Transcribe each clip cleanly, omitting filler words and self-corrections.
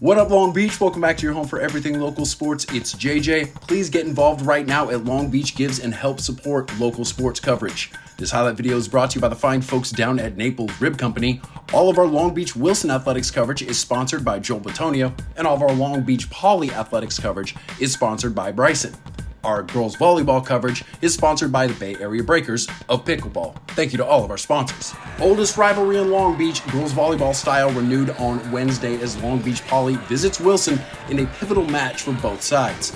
What up, Long Beach? Welcome back to your home for everything local sports. It's JJ. Please get involved right now at Long Beach Gives and help support local sports coverage. This highlight video is brought to you by the fine folks down at Naples Rib Company. All of our Long Beach Wilson athletics coverage is sponsored by Joel Batonio, and all of our Long Beach Poly athletics coverage is sponsored by Bryson. Our girls volleyball coverage is sponsored by the Bay Area Breakers of Pickleball. Thank you to all of our sponsors. Oldest rivalry in Long Beach, girls volleyball style renewed on Wednesday as Long Beach Poly visits Wilson in a pivotal match for both sides.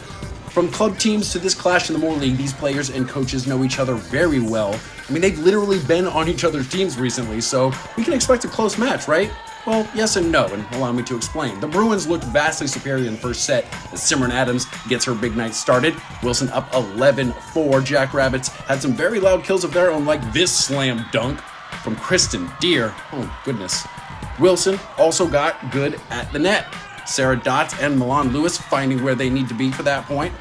From club teams to this clash in the Moore League, these players and coaches know each other very well. I mean, they've literally been on each other's teams recently, so we can expect a close match, right? Well, yes and no, and allow me to explain. The Bruins looked vastly superior in the first set as Simran Adams gets her big night started. Wilson up 11-4. Jackrabbits had some very loud kills of their own, like this slam dunk from Kristen Deer. Oh, goodness. Wilson also got good at the net. Sarah Dotz and Milan Lewis finding where they need to be for that point.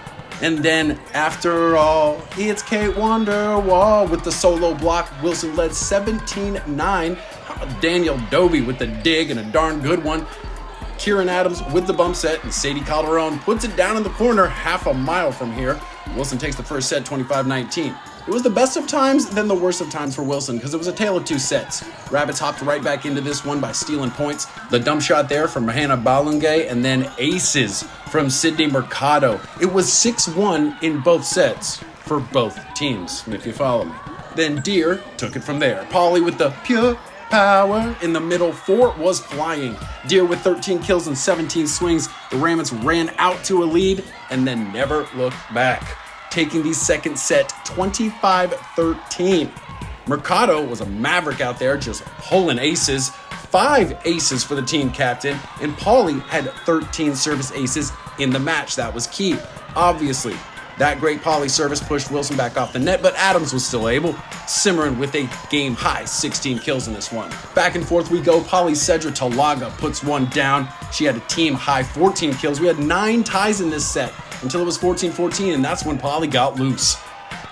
And then, after all, it's Kate Wonderwall with the solo block. Wilson led 17-9. Danielle Doby with the dig and a darn good one. Kieran Adams with the bump set, and Sadie Calderon puts it down in the corner half a mile from here. Wilson takes the first set 25-19. It was the best of times, then the worst of times for Wilson, because it was a tale of two sets. Rabbits hopped right back into this one by stealing points. The dump shot there from Mahana Balungay, and then aces from Sydney Mercado. It was 6-1 in both sets for both teams, if you follow me. Then Deer took it from there. Polly with the pure power in the middle. 4 was flying. Deer with 13 kills and 17 swings. The Rabbits ran out to a lead and then never looked back, taking the second set 25-13. Mercado was a maverick out there just pulling aces. 5 aces for the team captain, and Pauly had 13 service aces in the match. That was key. Obviously, that great Pauly service pushed Wilson back off the net, but Adams was still able. Simran with a game-high 16 kills in this one. Back and forth we go. Pauly Cedra Talaga puts one down. She had a team-high 14 kills. We had 9 ties in this set until it was 14-14, and that's when Pauly got loose.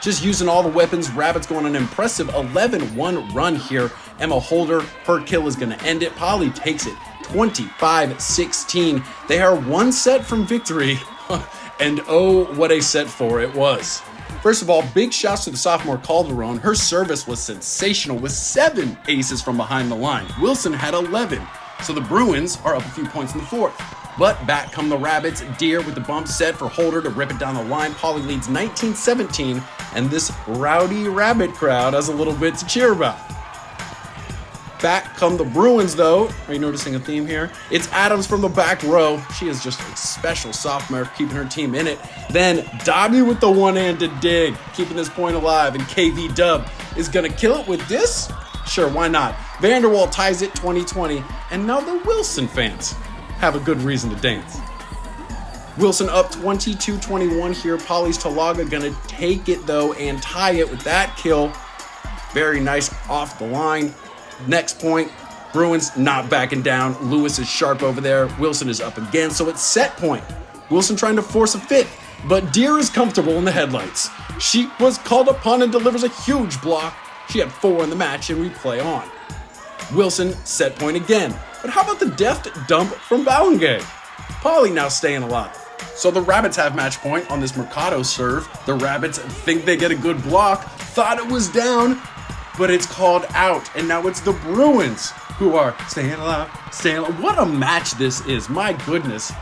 Just using all the weapons, Rabbits going on an impressive 11-1 run here. Emma Holder, her kill is going to end it. Pauly takes it 25-16. They are one set from victory. And oh, what a set 4 it was. First of all, big shouts to the sophomore Calderon. Her service was sensational with 7 aces from behind the line. Wilson had 11. So the Bruins are up a few points in the fourth. But back come the Rabbits. Deer with the bump set for Holder to rip it down the line. Pauly leads 19-17, and this rowdy Rabbit crowd has a little bit to cheer about. Back come the Bruins, though. Are you noticing a theme here? It's Adams from the back row. She is just a special sophomore, keeping her team in it. Then Dobby with the one-handed dig, keeping this point alive. And KV Dub is going to kill it with this? Sure, why not? Vanderwall ties it 20-20. And now the Wilson fans have a good reason to dance. Wilson up 22-21 here. Pauly's Talaga going to take it, though, and tie it with that kill. Very nice off the line. Next point, Bruins not backing down. Lewis is sharp over there. Wilson is up again, so it's set point. Wilson trying to force a fifth, but Deer is comfortable in the headlights. She was called upon and delivers a huge block. She had 4 in the match, and we play on. Wilson set point again, but how about the deft dump from Balungay? Pauly now staying alive. So the Rabbits have match point on this Mercado serve. The Rabbits think they get a good block, thought it was down, but it's called out, and now it's the Bruins who are staying alive, staying alive. What a match this is, my goodness.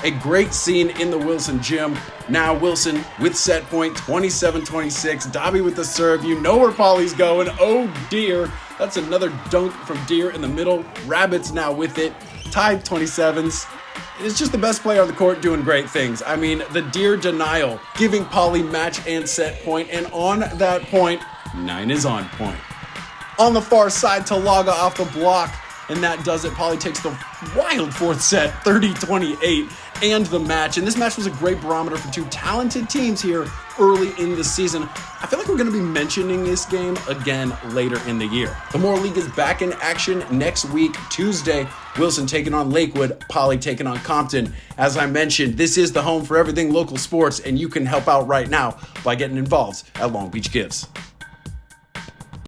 A great scene in the Wilson gym. Now Wilson with set point, 27-26. Dobby with the serve. You know where Pauly's going. Oh dear. That's another dunk from Deer in the middle. Rabbits now with it. Tied 27s. It's just the best player on the court doing great things. I mean, the Deer denial, giving Pauly match and set point, and on that point, 9 is on point. On the far side, Talaga off the block, and that does it. Pauly takes the wild fourth set, 30-28, and the match. And this match was a great barometer for 2 talented teams here early in the season. I feel like we're going to be mentioning this game again later in the year. The Moore League is back in action next week, Tuesday. Wilson taking on Lakewood, Pauly taking on Compton. As I mentioned, this is the home for everything local sports, and you can help out right now by getting involved at Long Beach Gives.